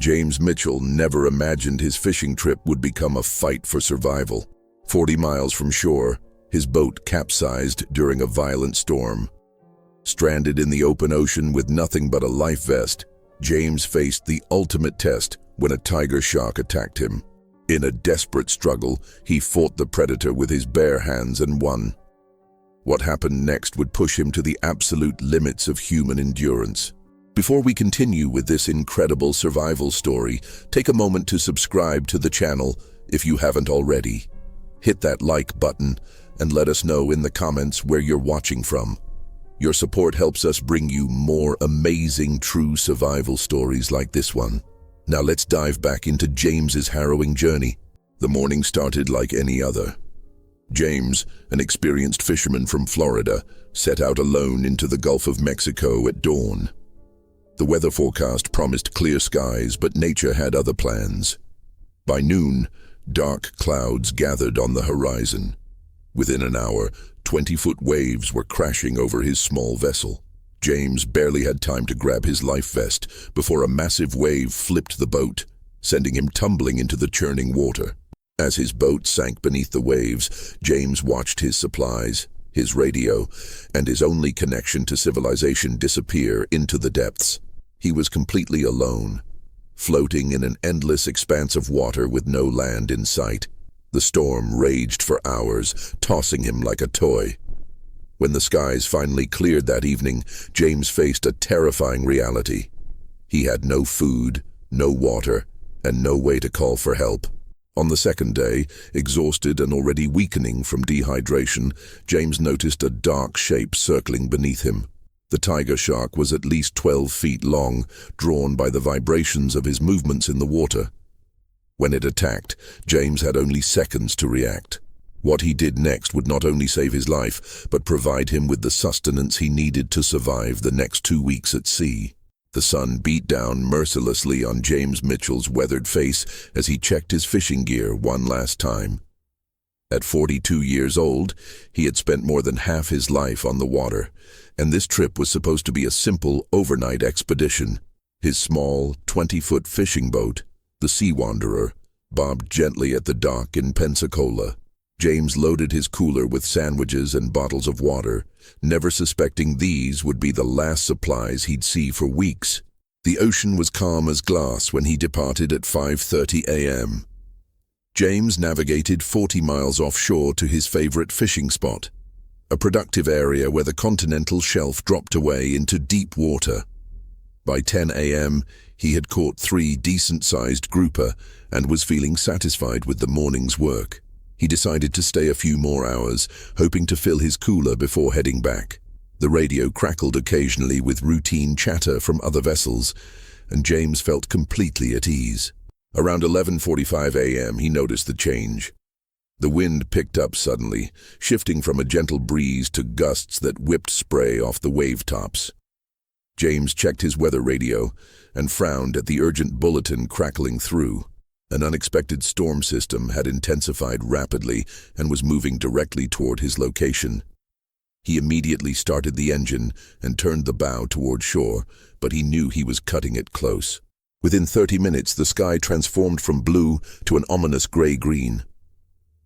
James Mitchell never imagined his fishing trip would become a fight for survival. 40 miles from shore, his boat capsized during a violent storm. Stranded in the open ocean with nothing but a life vest, James faced the ultimate test when a tiger shark attacked him. In a desperate struggle, he fought the predator with his bare hands and won. What happened next would push him to the absolute limits of human endurance. Before we continue with this incredible survival story, take a moment to subscribe to the channel if you haven't already. Hit that like button and let us know in the comments where you're watching from. Your support helps us bring you more amazing true survival stories like this one. Now let's dive back into James's harrowing journey. The morning started like any other. James, an experienced fisherman from Florida, set out alone into the Gulf of Mexico at dawn. The weather forecast promised clear skies, but nature had other plans. By noon, dark clouds gathered on the horizon. Within an hour, 20-foot waves were crashing over his small vessel. James barely had time to grab his life vest before a massive wave flipped the boat, sending him tumbling into the churning water. As his boat sank beneath the waves, James watched his supplies, his radio, and his only connection to civilization disappear into the depths. He was completely alone, floating in an endless expanse of water with no land in sight. The storm raged for hours, tossing him like a toy. When the skies finally cleared that evening, James faced a terrifying reality. He had no food, no water, and no way to call for help. On the second day, exhausted and already weakening from dehydration, James noticed a dark shape circling beneath him. The tiger shark was at least 12 feet long, drawn by the vibrations of his movements in the water. When it attacked, James had only seconds to react. What he did next would not only save his life, but provide him with the sustenance he needed to survive the next 2 weeks at sea. The sun beat down mercilessly on James Mitchell's weathered face as he checked his fishing gear one last time. At 42 years old, he had spent more than half his life on the water, and this trip was supposed to be a simple overnight expedition. His small, 20-foot fishing boat, the Sea Wanderer, bobbed gently at the dock in Pensacola. James loaded his cooler with sandwiches and bottles of water, never suspecting these would be the last supplies he'd see for weeks. The ocean was calm as glass when he departed at 5:30 a.m. James navigated 40 miles offshore to his favorite fishing spot, a productive area where the continental shelf dropped away into deep water. By 10 a.m., he had caught 3 decent-sized grouper and was feeling satisfied with the morning's work. He decided to stay a few more hours, hoping to fill his cooler before heading back. The radio crackled occasionally with routine chatter from other vessels, and James felt completely at ease. Around 11:45 a.m., he noticed the change. The wind picked up suddenly, shifting from a gentle breeze to gusts that whipped spray off the wave tops. James checked his weather radio and frowned at the urgent bulletin crackling through. An unexpected storm system had intensified rapidly and was moving directly toward his location. He immediately started the engine and turned the bow toward shore, but he knew he was cutting it close. Within 30 minutes, the sky transformed from blue to an ominous gray-green.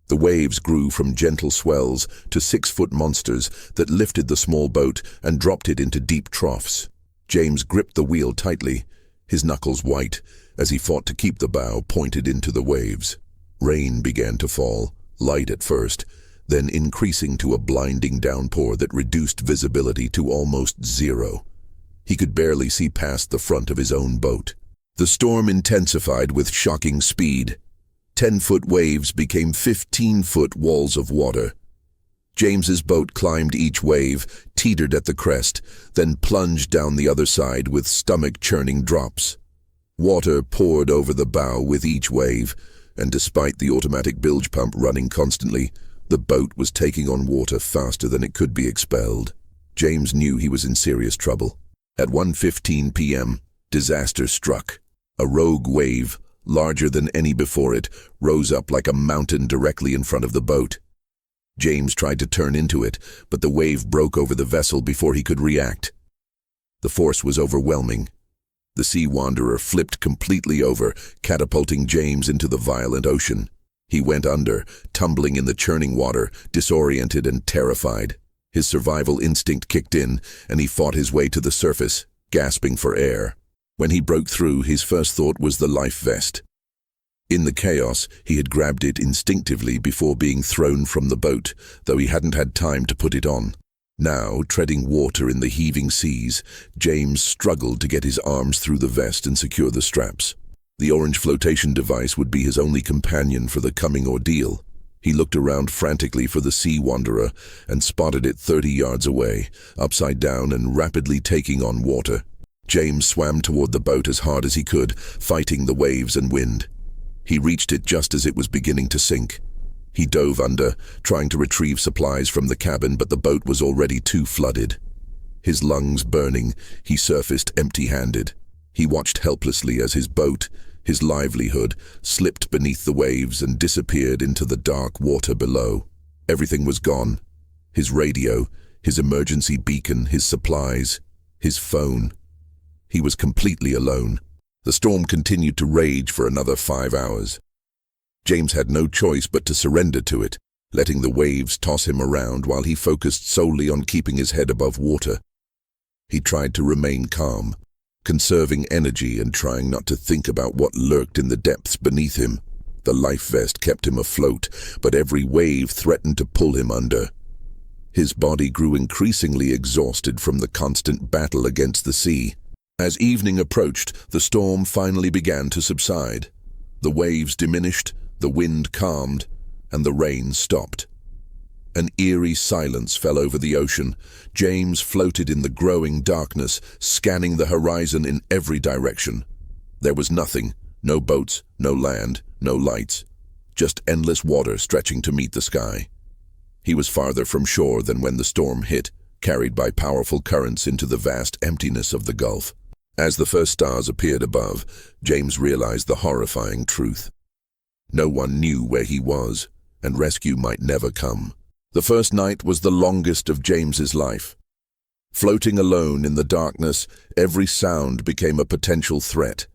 The waves grew from gentle swells to 6-foot monsters that lifted the small boat and dropped it into deep troughs. James gripped the wheel tightly, his knuckles white, as he fought to keep the bow pointed into the waves. Rain began to fall, light at first, then increasing to a blinding downpour that reduced visibility to almost zero. He could barely see past the front of his own boat. The storm intensified with shocking speed. 10-foot waves became 15-foot walls of water. James's boat climbed each wave, teetered at the crest, then plunged down the other side with stomach-churning drops. Water poured over the bow with each wave, and despite the automatic bilge pump running constantly, the boat was taking on water faster than it could be expelled. James knew he was in serious trouble. At 1:15 p.m., disaster struck. A rogue wave, larger than any before it, rose up like a mountain directly in front of the boat. James tried to turn into it, but the wave broke over the vessel before he could react. The force was overwhelming. The Sea Wanderer flipped completely over, catapulting James into the violent ocean. He went under, tumbling in the churning water, disoriented and terrified. His survival instinct kicked in, and he fought his way to the surface, gasping for air. When he broke through, his first thought was the life vest. In the chaos, he had grabbed it instinctively before being thrown from the boat, though he hadn't had time to put it on. Now, treading water in the heaving seas, James struggled to get his arms through the vest and secure the straps. The orange flotation device would be his only companion for the coming ordeal. He looked around frantically for the Sea Wanderer and spotted it 30 yards away, upside down and rapidly taking on water. James swam toward the boat as hard as he could, fighting the waves and wind. He reached it just as it was beginning to sink. He dove under, trying to retrieve supplies from the cabin, but the boat was already too flooded. His lungs burning, he surfaced empty-handed. He watched helplessly as his boat, his livelihood, slipped beneath the waves and disappeared into the dark water below. Everything was gone. His radio, his emergency beacon, his supplies, his phone. He was completely alone. The storm continued to rage for another 5 hours. James had no choice but to surrender to it, letting the waves toss him around while he focused solely on keeping his head above water. He tried to remain calm, conserving energy and trying not to think about what lurked in the depths beneath him. The life vest kept him afloat, but every wave threatened to pull him under. His body grew increasingly exhausted from the constant battle against the sea. As evening approached, the storm finally began to subside. The waves diminished, the wind calmed, and the rain stopped. An eerie silence fell over the ocean. James floated in the growing darkness, scanning the horizon in every direction. There was nothing, no boats, no land, no lights, just endless water stretching to meet the sky. He was farther from shore than when the storm hit, carried by powerful currents into the vast emptiness of the Gulf. As the first stars appeared above, James realized the horrifying truth. No one knew where he was, and rescue might never come. The first night was the longest of James's life. Floating alone in the darkness, every sound became a potential threat.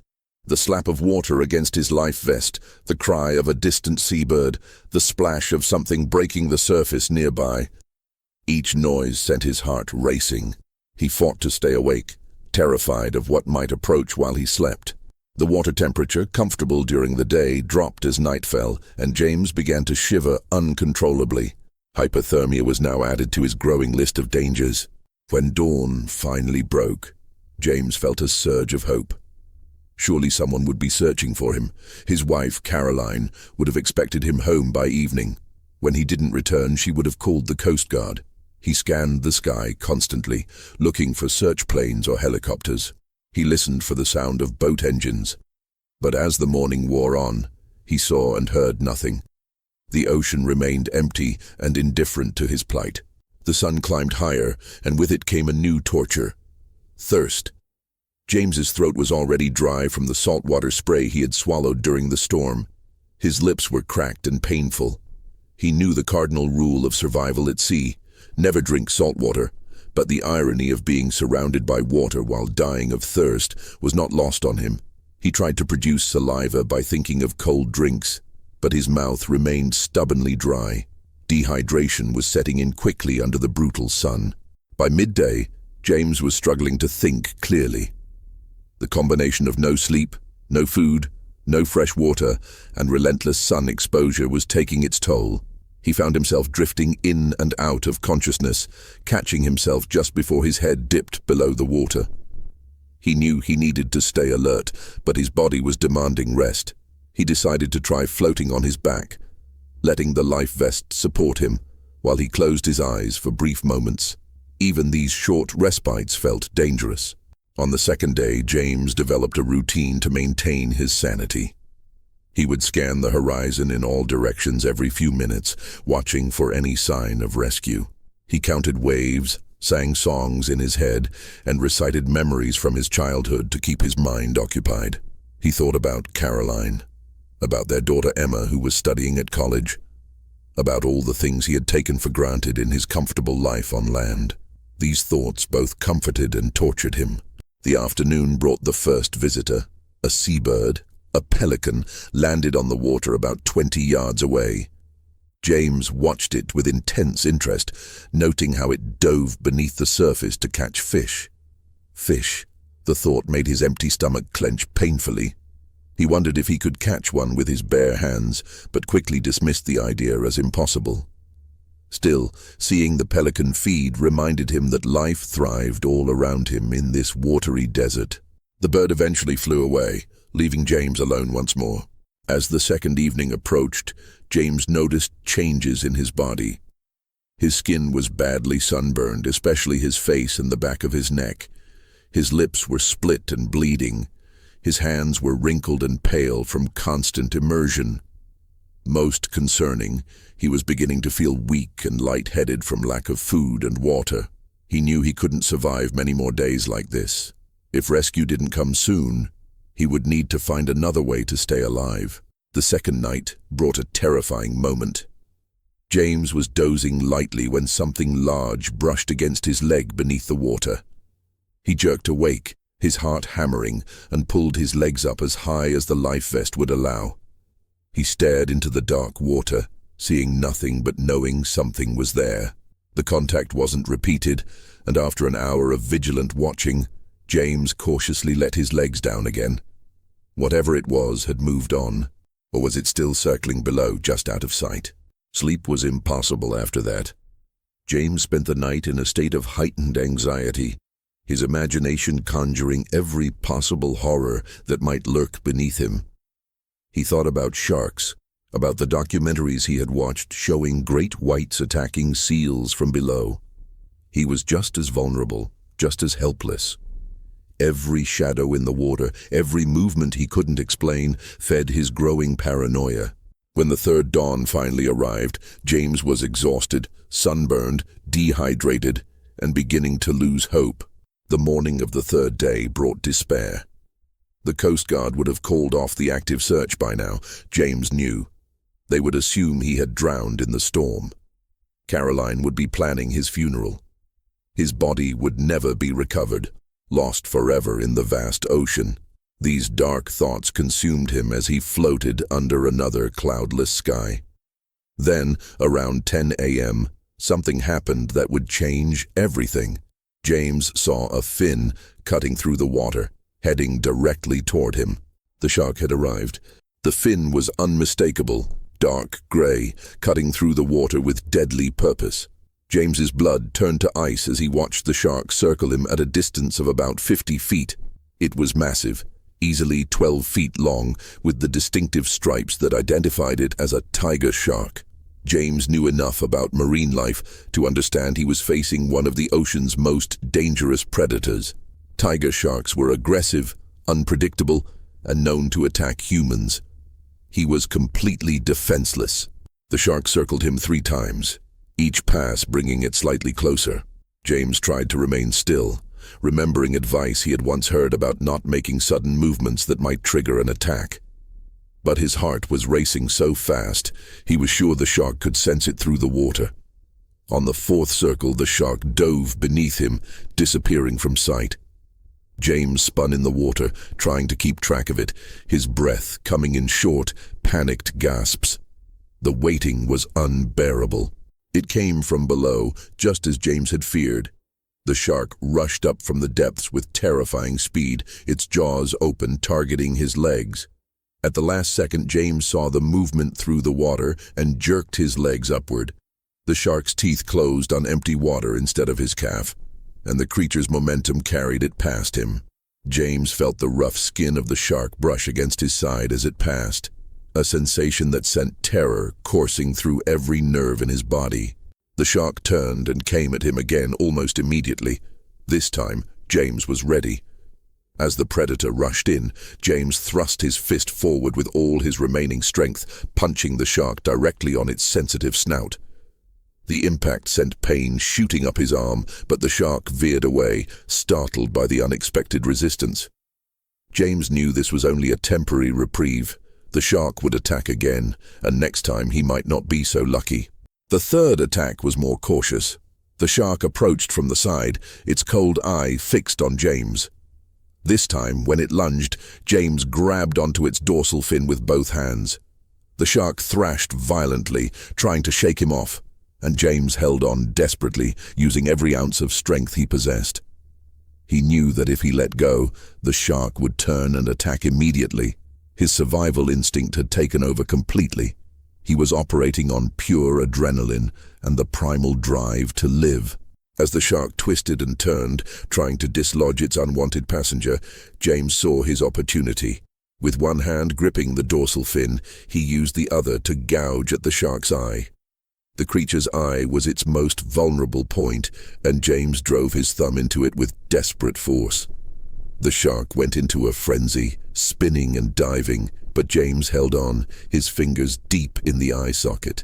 The slap of water against his life vest, the cry of a distant seabird, the splash of something breaking the surface nearby. Each noise sent his heart racing. He fought to stay awake, terrified of what might approach while he slept. The water temperature, comfortable during the day, dropped as night fell, and James began to shiver uncontrollably. Hypothermia was now added to his growing list of dangers. When dawn finally broke, James felt a surge of hope. Surely someone would be searching for him. His wife, Caroline, would have expected him home by evening. When he didn't return, she would have called the Coast Guard. He scanned the sky constantly, looking for search planes or helicopters. He listened for the sound of boat engines. But as the morning wore on, he saw and heard nothing. The ocean remained empty and indifferent to his plight. The sun climbed higher, and with it came a new torture: thirst. James's throat was already dry from the saltwater spray he had swallowed during the storm. His lips were cracked and painful. He knew the cardinal rule of survival at sea: never drink salt water, but the irony of being surrounded by water while dying of thirst was not lost on him. He tried to produce saliva by thinking of cold drinks, but his mouth remained stubbornly dry. Dehydration was setting in quickly under the brutal sun. By midday, James was struggling to think clearly. The combination of no sleep, no food, no fresh water, and relentless sun exposure was taking its toll. He found himself drifting in and out of consciousness, catching himself just before his head dipped below the water. He knew he needed to stay alert, but his body was demanding rest. He decided to try floating on his back, letting the life vest support him, while he closed his eyes for brief moments. Even these short respites felt dangerous. On the second day, James developed a routine to maintain his sanity. He would scan the horizon in all directions every few minutes, watching for any sign of rescue. He counted waves, sang songs in his head, and recited memories from his childhood to keep his mind occupied. He thought about Caroline, about their daughter Emma, who was studying at college, about all the things he had taken for granted in his comfortable life on land. These thoughts both comforted and tortured him. The afternoon brought the first visitor, a seabird, a pelican, landed on the water about 20 yards away. James watched it with intense interest, noting how it dove beneath the surface to catch fish. Fish. The thought made his empty stomach clench painfully. He wondered if he could catch one with his bare hands, but quickly dismissed the idea as impossible. Still, seeing the pelican feed reminded him that life thrived all around him in this watery desert. The bird eventually flew away, leaving James alone once more. As the second evening approached, James noticed changes in his body. His skin was badly sunburned, especially his face and the back of his neck. His lips were split and bleeding. His hands were wrinkled and pale from constant immersion. Most concerning, he was beginning to feel weak and lightheaded from lack of food and water. He knew he couldn't survive many more days like this. If rescue didn't come soon, he would need to find another way to stay alive. The second night brought a terrifying moment. James was dozing lightly when something large brushed against his leg beneath the water. He jerked awake, his heart hammering, and pulled his legs up as high as the life vest would allow. He stared into the dark water, seeing nothing but knowing something was there. The contact wasn't repeated, and after an hour of vigilant watching, James cautiously let his legs down again. Whatever it was had moved on, or was it still circling below, just out of sight? Sleep was impossible after that. James spent the night in a state of heightened anxiety, his imagination conjuring every possible horror that might lurk beneath him. He thought about sharks, about the documentaries he had watched showing great whites attacking seals from below. He was just as vulnerable, just as helpless. Every shadow in the water, every movement he couldn't explain, fed his growing paranoia. When the third dawn finally arrived, James was exhausted, sunburned, dehydrated, and beginning to lose hope. The morning of the third day brought despair. The Coast Guard would have called off the active search by now, James knew. They would assume he had drowned in the storm. Caroline would be planning his funeral. His body would never be recovered, lost forever in the vast ocean. These dark thoughts consumed him as he floated under another cloudless sky. Then, around 10 a.m., something happened that would change everything. James saw a fin cutting through the water, heading directly toward him. The shark had arrived. The fin was unmistakable, dark gray, cutting through the water with deadly purpose. James's blood turned to ice as he watched the shark circle him at a distance of about 50 feet. It was massive, easily 12 feet long, with the distinctive stripes that identified it as a tiger shark. James knew enough about marine life to understand he was facing one of the ocean's most dangerous predators. Tiger sharks were aggressive, unpredictable, and known to attack humans. He was completely defenseless. The shark circled him 3 times, each pass bringing it slightly closer. James tried to remain still, remembering advice he had once heard about not making sudden movements that might trigger an attack. But his heart was racing so fast, he was sure the shark could sense it through the water. On the 4th circle, the shark dove beneath him, disappearing from sight. James spun in the water, trying to keep track of it, his breath coming in short, panicked gasps. The waiting was unbearable. It came from below, just as James had feared. The shark rushed up from the depths with terrifying speed, its jaws open, targeting his legs. At the last second, James saw the movement through the water and jerked his legs upward. The shark's teeth closed on empty water instead of his calf, and the creature's momentum carried it past him. James felt the rough skin of the shark brush against his side as it passed, a sensation that sent terror coursing through every nerve in his body. The shark turned and came at him again almost immediately. This time, James was ready. As the predator rushed in, James thrust his fist forward with all his remaining strength, punching the shark directly on its sensitive snout. The impact sent pain shooting up his arm, but the shark veered away, startled by the unexpected resistance. James knew this was only a temporary reprieve. The shark would attack again, and next time he might not be so lucky. The third attack was more cautious. The shark approached from the side, its cold eye fixed on James. This time, when it lunged, James grabbed onto its dorsal fin with both hands. The shark thrashed violently, trying to shake him off, and James held on desperately, using every ounce of strength he possessed. He knew that if he let go, the shark would turn and attack immediately. His survival instinct had taken over completely. He was operating on pure adrenaline and the primal drive to live. As the shark twisted and turned, trying to dislodge its unwanted passenger, James saw his opportunity. With one hand gripping the dorsal fin, he used the other to gouge at the shark's eye. The creature's eye was its most vulnerable point, and James drove his thumb into it with desperate force. The shark went into a frenzy, spinning and diving, but James held on, his fingers deep in the eye socket.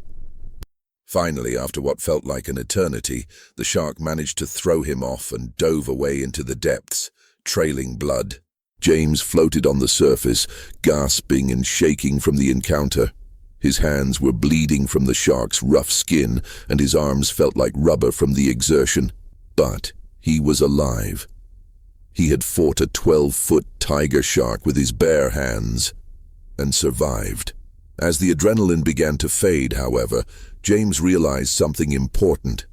Finally, after what felt like an eternity, the shark managed to throw him off and dove away into the depths, trailing blood. James floated on the surface, gasping and shaking from the encounter. His hands were bleeding from the shark's rough skin, and his arms felt like rubber from the exertion. But he was alive. He had fought a 12-foot tiger shark with his bare hands, and survived. As the adrenaline began to fade, however, James realized something important.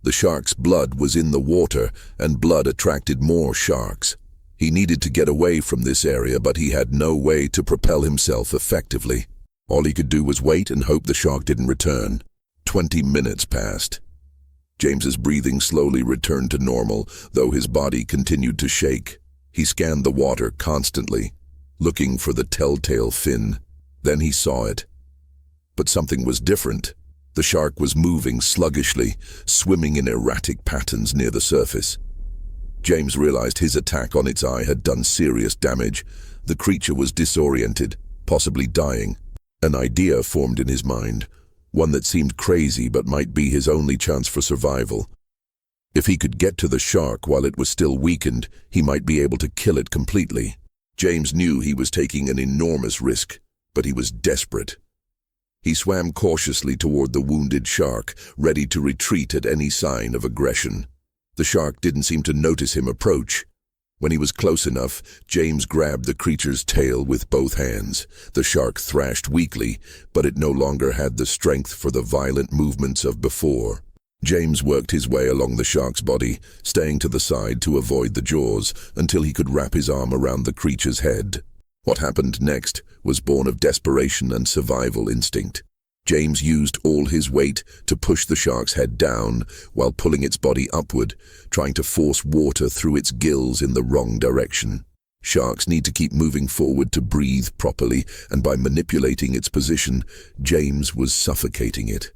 The shark's blood was in the water, and blood attracted more sharks. He needed to get away from this area, but he had no way to propel himself effectively. All he could do was wait and hope the shark didn't return. 20 minutes passed. James's breathing slowly returned to normal, though his body continued to shake. He scanned the water constantly, looking for the telltale fin. Then he saw it. But something was different. The shark was moving sluggishly, swimming in erratic patterns near the surface. James realized his attack on its eye had done serious damage. The creature was disoriented, possibly dying. An idea formed in his mind, one that seemed crazy but might be his only chance for survival. If he could get to the shark while it was still weakened, he might be able to kill it completely. James knew he was taking an enormous risk, but he was desperate. He swam cautiously toward the wounded shark, ready to retreat at any sign of aggression. The shark didn't seem to notice him approach. When he was close enough, James grabbed the creature's tail with both hands. The shark thrashed weakly, but it no longer had the strength for the violent movements of before. James worked his way along the shark's body, staying to the side to avoid the jaws, until he could wrap his arm around the creature's head. What happened next was born of desperation and survival instinct. James used all his weight to push the shark's head down while pulling its body upward, trying to force water through its gills in the wrong direction. Sharks need to keep moving forward to breathe properly, and by manipulating its position, James was suffocating it.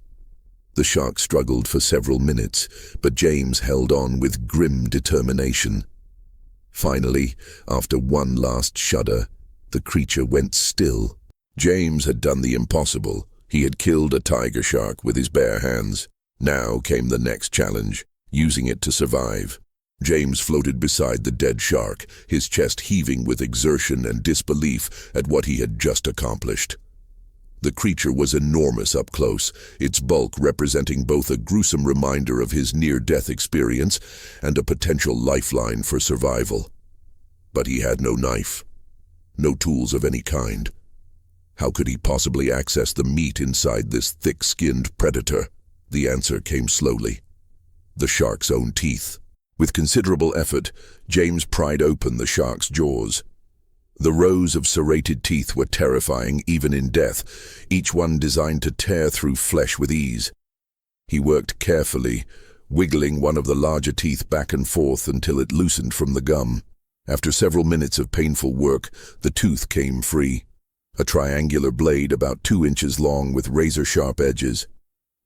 The shark struggled for several minutes, but James held on with grim determination. Finally, after one last shudder, the creature went still. James had done the impossible. He had killed a tiger shark with his bare hands. Now came the next challenge, using it to survive. James floated beside the dead shark, his chest heaving with exertion and disbelief at what he had just accomplished. The creature was enormous up close, its bulk representing both a gruesome reminder of his near-death experience and a potential lifeline for survival. But he had no knife, no tools of any kind. How could he possibly access the meat inside this thick-skinned predator? The answer came slowly. The shark's own teeth. With considerable effort, James pried open the shark's jaws. The rows of serrated teeth were terrifying even in death, each one designed to tear through flesh with ease. He worked carefully, wiggling one of the larger teeth back and forth until it loosened from the gum. After several minutes of painful work, the tooth came free. A triangular blade about 2 inches long with razor-sharp edges.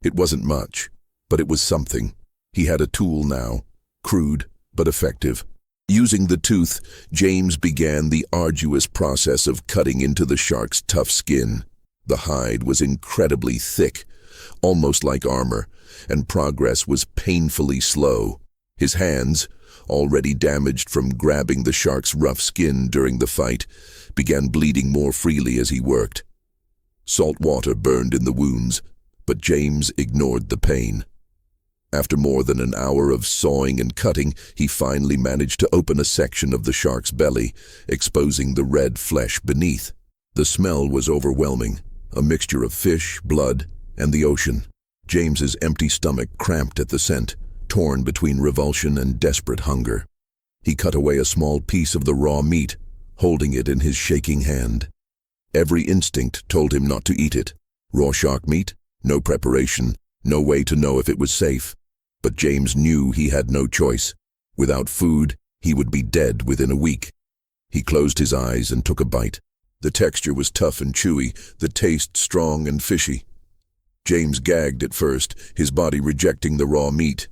It wasn't much, but it was something. He had a tool now, crude but effective. Using the tooth, James began the arduous process of cutting into the shark's tough skin. The hide was incredibly thick, almost like armor, and progress was painfully slow. His hands, already damaged from grabbing the shark's rough skin during the fight, began bleeding more freely as he worked. Salt water burned in the wounds, but James ignored the pain. After more than an hour of sawing and cutting, he finally managed to open a section of the shark's belly, exposing the red flesh beneath. The smell was overwhelming, a mixture of fish, blood, and the ocean. James's empty stomach cramped at the scent, torn between revulsion and desperate hunger. He cut away a small piece of the raw meat, holding it in his shaking hand. Every instinct told him not to eat it. Raw shark meat, no preparation, no way to know if it was safe. But James knew he had no choice. Without food, he would be dead within a week. He closed his eyes and took a bite. The texture was tough and chewy, the taste strong and fishy. James gagged at first, his body rejecting the raw meat,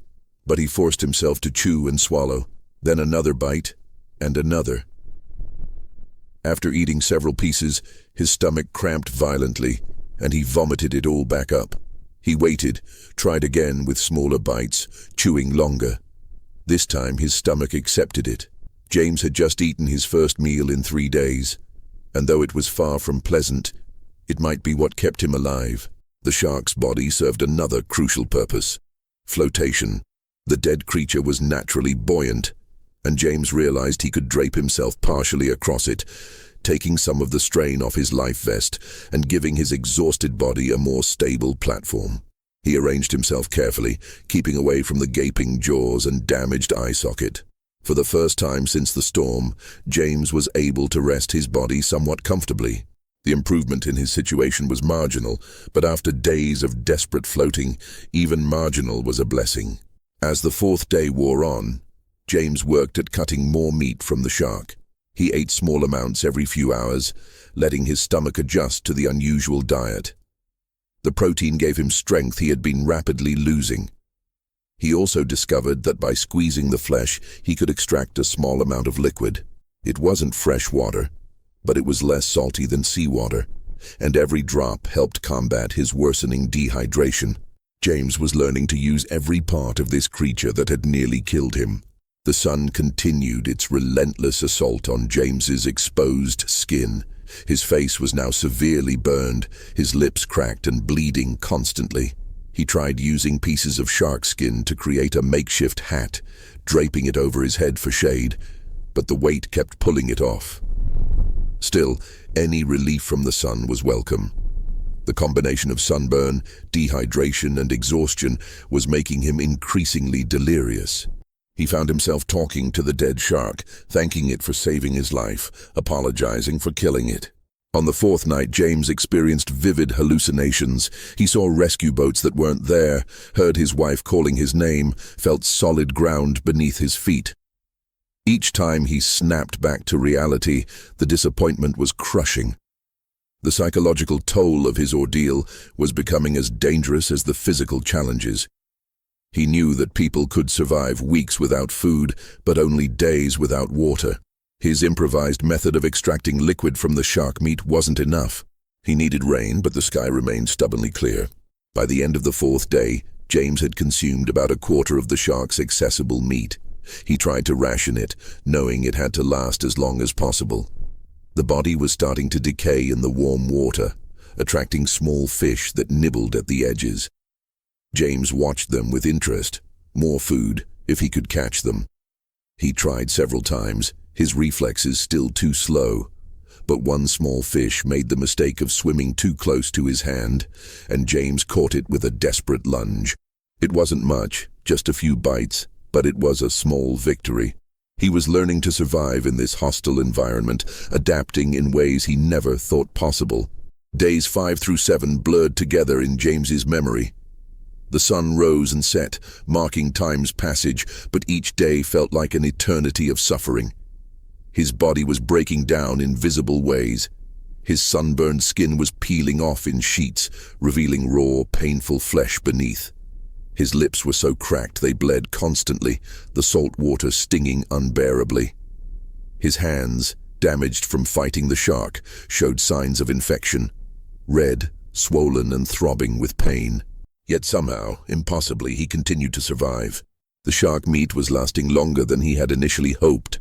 but he forced himself to chew and swallow, then another bite, and another. After eating several pieces, his stomach cramped violently, and he vomited it all back up. He waited, tried again with smaller bites, chewing longer. This time his stomach accepted it. James had just eaten his first meal in 3 days, and though it was far from pleasant, it might be what kept him alive. The shark's body served another crucial purpose: flotation. The dead creature was naturally buoyant, and James realized he could drape himself partially across it, taking some of the strain off his life vest and giving his exhausted body a more stable platform. He arranged himself carefully, keeping away from the gaping jaws and damaged eye socket. For the first time since the storm, James was able to rest his body somewhat comfortably. The improvement in his situation was marginal, but after days of desperate floating, even marginal was a blessing. As the 4th day wore on, James worked at cutting more meat from the shark. He ate small amounts every few hours, letting his stomach adjust to the unusual diet. The protein gave him strength he had been rapidly losing. He also discovered that by squeezing the flesh, he could extract a small amount of liquid. It wasn't fresh water, but it was less salty than seawater, and every drop helped combat his worsening dehydration. James was learning to use every part of this creature that had nearly killed him. The sun continued its relentless assault on James's exposed skin. His face was now severely burned, his lips cracked and bleeding constantly. He tried using pieces of shark skin to create a makeshift hat, draping it over his head for shade, but the weight kept pulling it off. Still, any relief from the sun was welcome. The combination of sunburn, dehydration, and exhaustion was making him increasingly delirious. He found himself talking to the dead shark, thanking it for saving his life, apologizing for killing it. On the 4th night, James experienced vivid hallucinations. He saw rescue boats that weren't there, heard his wife calling his name, felt solid ground beneath his feet. Each time he snapped back to reality, the disappointment was crushing. The psychological toll of his ordeal was becoming as dangerous as the physical challenges. He knew that people could survive weeks without food, but only days without water. His improvised method of extracting liquid from the shark meat wasn't enough. He needed rain, but the sky remained stubbornly clear. By the end of the 4th day, James had consumed about a quarter of the shark's accessible meat. He tried to ration it, knowing it had to last as long as possible. The body was starting to decay in the warm water, attracting small fish that nibbled at the edges. James watched them with interest. More food, if he could catch them. He tried several times, his reflexes still too slow. But one small fish made the mistake of swimming too close to his hand, and James caught it with a desperate lunge. It wasn't much, just a few bites, but it was a small victory. He was learning to survive in this hostile environment, adapting in ways he never thought possible. Days 5 through 7 blurred together in James's memory. The sun rose and set, marking time's passage, but each day felt like an eternity of suffering. His body was breaking down in visible ways. His sunburned skin was peeling off in sheets, revealing raw, painful flesh beneath. His lips were so cracked they bled constantly, the salt water stinging unbearably. His hands, damaged from fighting the shark, showed signs of infection, red, swollen and throbbing with pain. Yet somehow, impossibly, he continued to survive. The shark meat was lasting longer than he had initially hoped.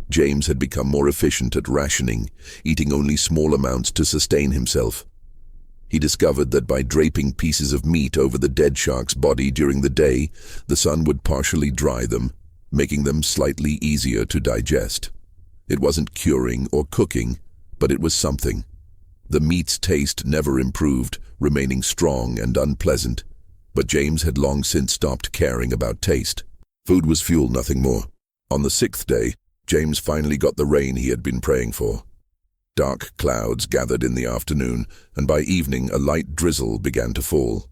James had become more efficient at rationing, eating only small amounts to sustain himself. He discovered that by draping pieces of meat over the dead shark's body during the day, the sun would partially dry them, making them slightly easier to digest. It wasn't curing or cooking, but it was something. The meat's taste never improved, remaining strong and unpleasant, but James had long since stopped caring about taste. Food was fuel, nothing more. On the 6th day, James finally got the rain he had been praying for. Dark clouds gathered in the afternoon, and by evening a light drizzle began to fall.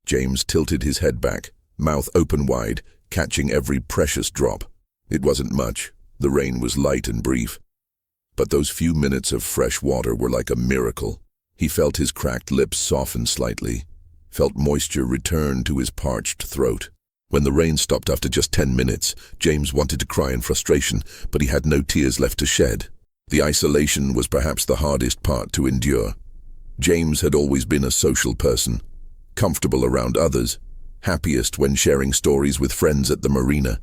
James tilted his head back, mouth open wide, catching every precious drop. It wasn't much. The rain was light and brief. But those few minutes of fresh water were like a miracle. He felt his cracked lips soften slightly, felt moisture return to his parched throat. When the rain stopped after just 10 minutes, James wanted to cry in frustration, but he had no tears left to shed. The isolation was perhaps the hardest part to endure. James had always been a social person, comfortable around others, happiest when sharing stories with friends at the marina.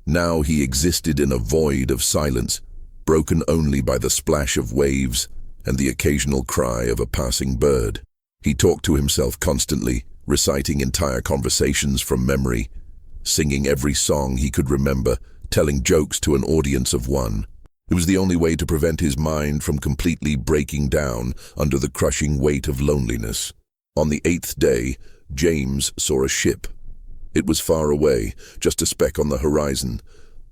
Now he existed in a void of silence, broken only by the splash of waves and the occasional cry of a passing bird. He talked to himself constantly, reciting entire conversations from memory, singing every song he could remember, telling jokes to an audience of one. It was the only way to prevent his mind from completely breaking down under the crushing weight of loneliness. On the 8th day, James saw a ship. It was far away, just a speck on the horizon,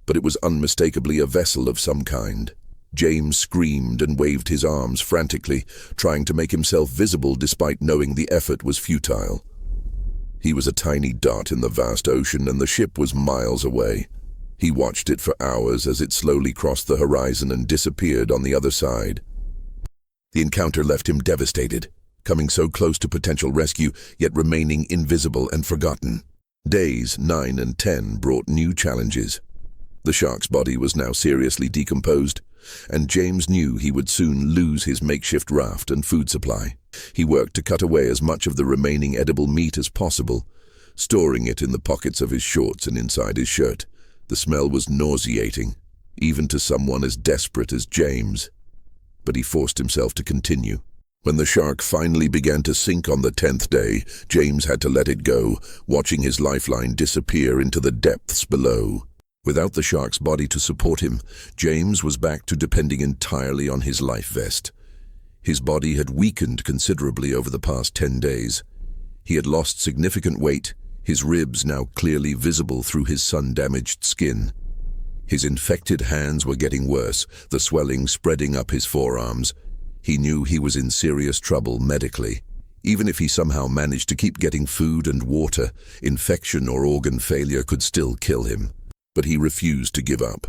but it was unmistakably a vessel of some kind. James screamed and waved his arms frantically, trying to make himself visible despite knowing the effort was futile. He was a tiny dot in the vast ocean, and the ship was miles away. He watched it for hours as it slowly crossed the horizon and disappeared on the other side. The encounter left him devastated, coming so close to potential rescue, yet remaining invisible and forgotten. Days 9 and 10 brought new challenges. The shark's body was now seriously decomposed, and James knew he would soon lose his makeshift raft and food supply. He worked to cut away as much of the remaining edible meat as possible, storing it in the pockets of his shorts and inside his shirt. The smell was nauseating, even to someone as desperate as James. But he forced himself to continue. When the shark finally began to sink on the 10th day, James had to let it go, watching his lifeline disappear into the depths below. Without the shark's body to support him, James was back to depending entirely on his life vest. His body had weakened considerably over the past 10 days. He had lost significant weight, his ribs now clearly visible through his sun-damaged skin. His infected hands were getting worse, the swelling spreading up his forearms. He knew he was in serious trouble medically. Even if he somehow managed to keep getting food and water, infection or organ failure could still kill him. But he refused to give up.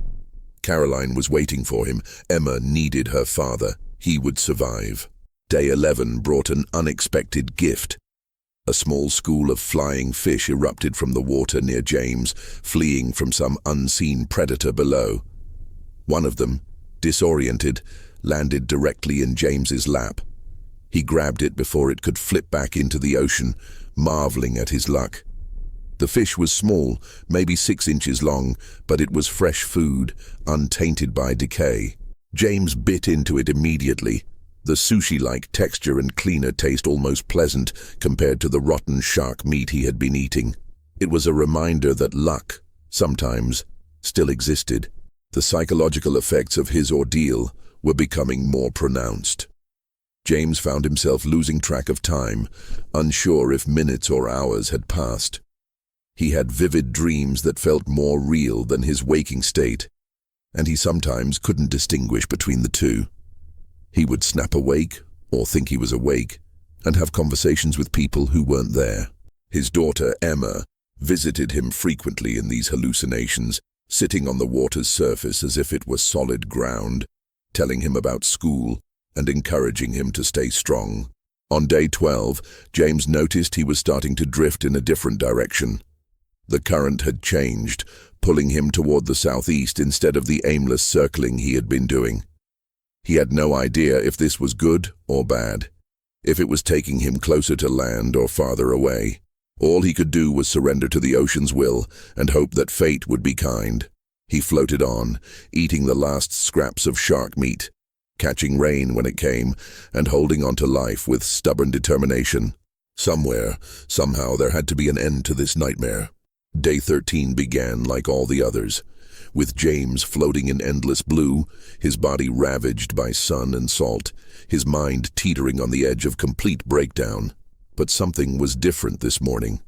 Caroline was waiting for him. Emma needed her father. He would survive. Day 11 brought an unexpected gift. A small school of flying fish erupted from the water near James, fleeing from some unseen predator below. One of them, disoriented, landed directly in James's lap. He grabbed it before it could flip back into the ocean, marveling at his luck. The fish was small, maybe 6 inches long, but it was fresh food, untainted by decay. James bit into it immediately. The sushi-like texture and cleaner taste almost pleasant compared to the rotten shark meat he had been eating. It was a reminder that luck, sometimes, still existed. The psychological effects of his ordeal were becoming more pronounced. James found himself losing track of time, unsure if minutes or hours had passed. He had vivid dreams that felt more real than his waking state, and he sometimes couldn't distinguish between the two. He would snap awake, or think he was awake, and have conversations with people who weren't there. His daughter, Emma, visited him frequently in these hallucinations, sitting on the water's surface as if it were solid ground, telling him about school and encouraging him to stay strong. On day 12, James noticed he was starting to drift in a different direction. The current had changed, pulling him toward the southeast instead of the aimless circling he had been doing. He had no idea if this was good or bad, if it was taking him closer to land or farther away. All he could do was surrender to the ocean's will and hope that fate would be kind. He floated on, eating the last scraps of shark meat, catching rain when it came, and holding on to life with stubborn determination. Somewhere, somehow, there had to be an end to this nightmare. Day 13 began like all the others, with James floating in endless blue, his body ravaged by sun and salt, his mind teetering on the edge of complete breakdown. But something was different this morning.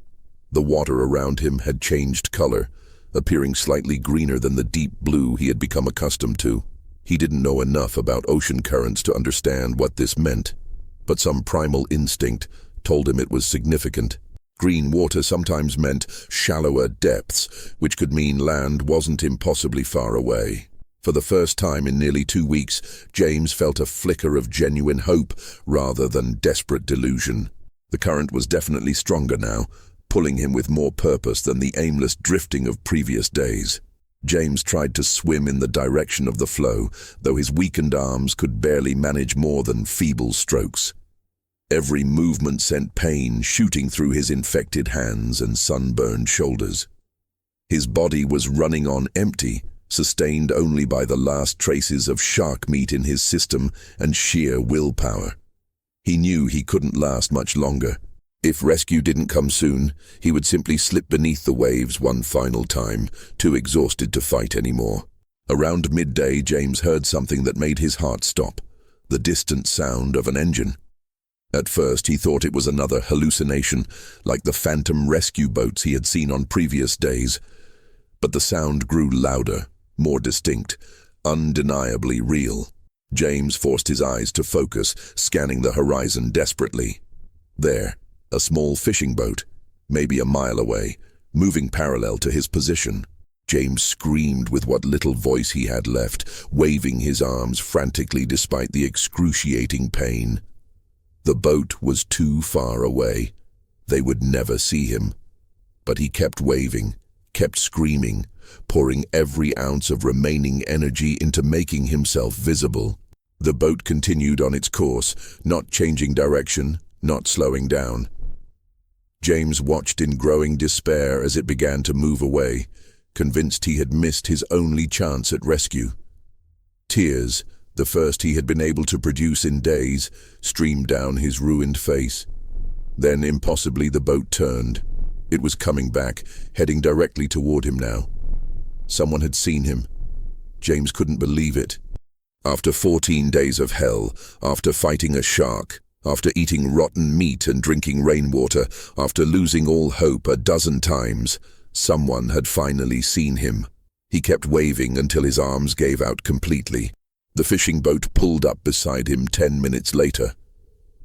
The water around him had changed color, appearing slightly greener than the deep blue he had become accustomed to. He didn't know enough about ocean currents to understand what this meant, but some primal instinct told him it was significant. Green water sometimes meant shallower depths, which could mean land wasn't impossibly far away. For the first time in nearly 2 weeks, James felt a flicker of genuine hope rather than desperate delusion. The current was definitely stronger now, pulling him with more purpose than the aimless drifting of previous days. James tried to swim in the direction of the flow, though his weakened arms could barely manage more than feeble strokes. Every movement sent pain shooting through his infected hands and sunburned shoulders. His body was running on empty, sustained only by the last traces of shark meat in his system and sheer willpower. He knew he couldn't last much longer. If rescue didn't come soon, he would simply slip beneath the waves one final time, too exhausted to fight anymore. Around midday, James heard something that made his heart stop, the distant sound of an engine. At first, he thought it was another hallucination, like the phantom rescue boats he had seen on previous days. But the sound grew louder, more distinct, undeniably real. James forced his eyes to focus, scanning the horizon desperately. There, a small fishing boat, maybe a mile away, moving parallel to his position. James screamed with what little voice he had left, waving his arms frantically despite the excruciating pain. The boat was too far away. They would never see him. But he kept waving, kept screaming, pouring every ounce of remaining energy into making himself visible. The boat continued on its course, not changing direction, not slowing down. James watched in growing despair as it began to move away, convinced he had missed his only chance at rescue. Tears, the first he had been able to produce in days, streamed down his ruined face. Then, impossibly, the boat turned. It was coming back, heading directly toward him now. Someone had seen him. James couldn't believe it. After 14 days of hell, after fighting a shark, after eating rotten meat and drinking rainwater, after losing all hope a dozen times, someone had finally seen him. He kept waving until his arms gave out completely. The fishing boat pulled up beside him 10 minutes later.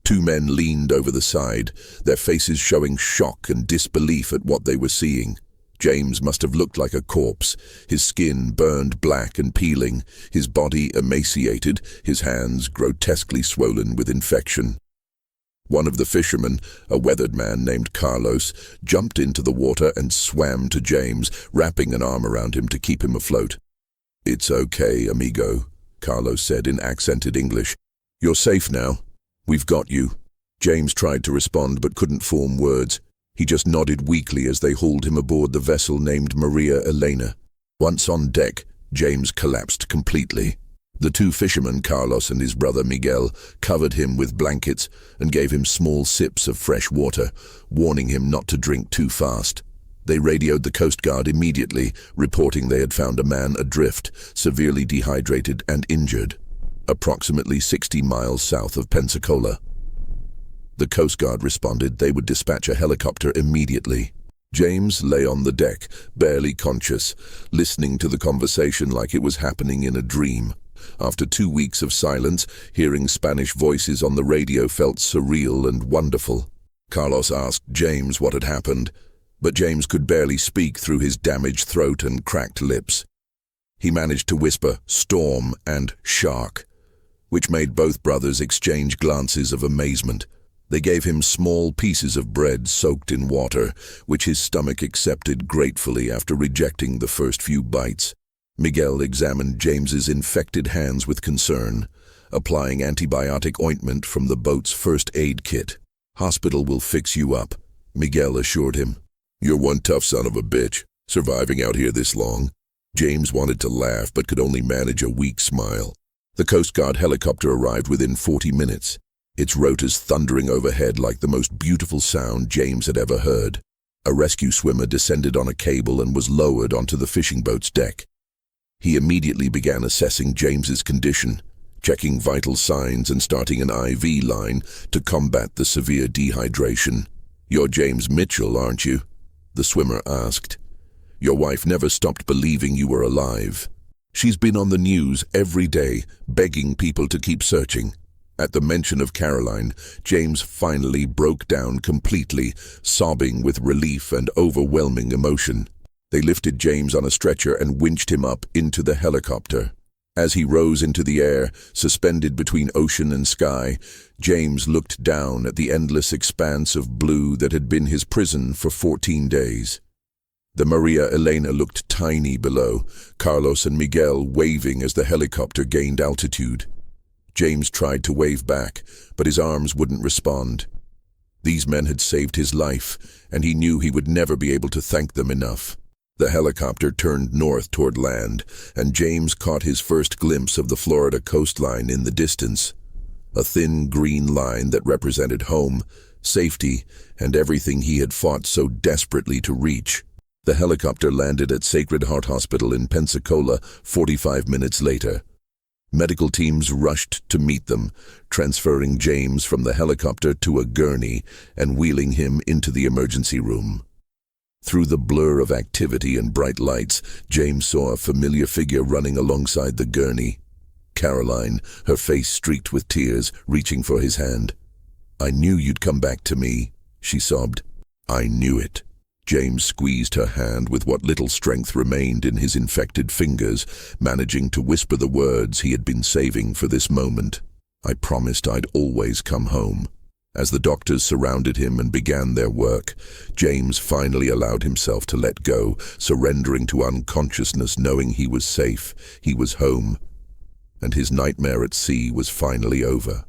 2 men leaned over the side, their faces showing shock and disbelief at what they were seeing. James must have looked like a corpse, his skin burned black and peeling, his body emaciated, his hands grotesquely swollen with infection. One of the fishermen, a weathered man named Carlos, jumped into the water and swam to James, wrapping an arm around him to keep him afloat. "It's okay, amigo," Carlos said in accented English. "You're safe now. We've got you." James tried to respond but couldn't form words. He just nodded weakly as they hauled him aboard the vessel named Maria Elena. Once on deck, James collapsed completely. The 2 fishermen, Carlos and his brother Miguel, covered him with blankets and gave him small sips of fresh water, warning him not to drink too fast. They radioed the Coast Guard immediately, reporting they had found a man adrift, severely dehydrated and injured, approximately 60 miles south of Pensacola. The Coast Guard responded they would dispatch a helicopter immediately. James lay on the deck, barely conscious, listening to the conversation like it was happening in a dream. After 2 weeks of silence, hearing Spanish voices on the radio felt surreal and wonderful. Carlos asked James what had happened, but James could barely speak through his damaged throat and cracked lips. He managed to whisper "storm" and "shark," which made both brothers exchange glances of amazement. They gave him small pieces of bread soaked in water, which his stomach accepted gratefully after rejecting the first few bites. Miguel examined James's infected hands with concern, applying antibiotic ointment from the boat's first aid kit. "Hospital will fix you up," Miguel assured him. "You're one tough son of a bitch, surviving out here this long." James wanted to laugh but could only manage a weak smile. The Coast Guard helicopter arrived within 40 minutes, its rotors thundering overhead like the most beautiful sound James had ever heard. A rescue swimmer descended on a cable and was lowered onto the fishing boat's deck. He immediately began assessing James's condition, checking vital signs and starting an IV line to combat the severe dehydration. "You're James Mitchell, aren't you?" the swimmer asked. "Your wife never stopped believing you were alive. She's been on the news every day, begging people to keep searching." At the mention of Caroline, James finally broke down completely, sobbing with relief and overwhelming emotion. They lifted James on a stretcher and winched him up into the helicopter. As he rose into the air, suspended between ocean and sky, James looked down at the endless expanse of blue that had been his prison for 14 days. The Maria Elena looked tiny below, Carlos and Miguel waving as the helicopter gained altitude. James tried to wave back, but his arms wouldn't respond. These men had saved his life, and he knew he would never be able to thank them enough. The helicopter turned north toward land, and James caught his first glimpse of the Florida coastline in the distance. A thin green line that represented home, safety, and everything he had fought so desperately to reach. The helicopter landed at Sacred Heart Hospital in Pensacola 45 minutes later. Medical teams rushed to meet them, transferring James from the helicopter to a gurney and wheeling him into the emergency room. Through the blur of activity and bright lights, James saw a familiar figure running alongside the gurney. Caroline, her face streaked with tears, reaching for his hand. "I knew you'd come back to me," she sobbed. "I knew it." James squeezed her hand with what little strength remained in his infected fingers, managing to whisper the words he had been saving for this moment. "I promised I'd always come home." As the doctors surrounded him and began their work, James finally allowed himself to let go, surrendering to unconsciousness, knowing he was safe, he was home, and his nightmare at sea was finally over.